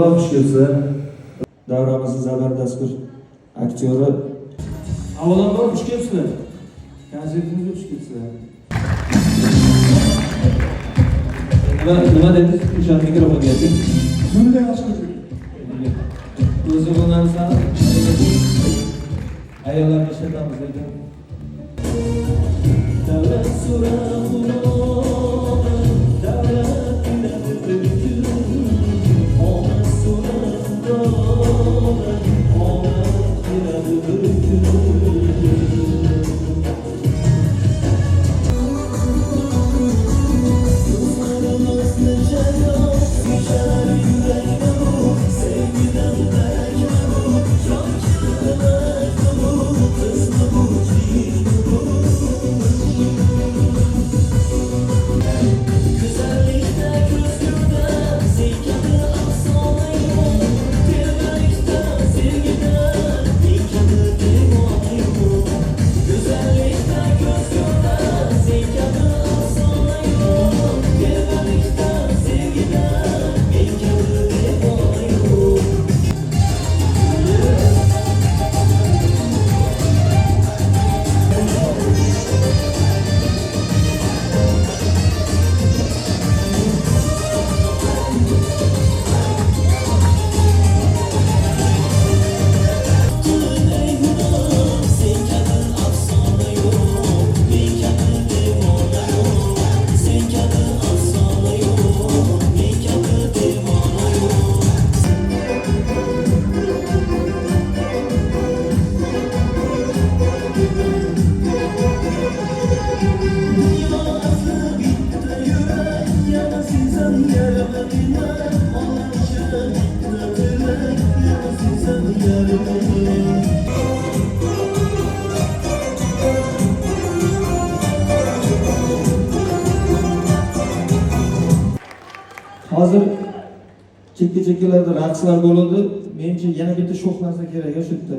Avvalambor xush kelibsizlar. Davramizning zabardast bir aktyori. Avvalambor xush kelibsizlar. Konsertimizga xush kelibsizlar. Nima dedingiz? O'sha mikrofonga ayting. Bunday ochib O'zi bu narsani ayollarga ishlatamiz lekin. Davlat so'rab hozir chekka-chekkalarda raqslar bo'ladi. Menimcha yana bitta sho'x narsa kerak shu yerda.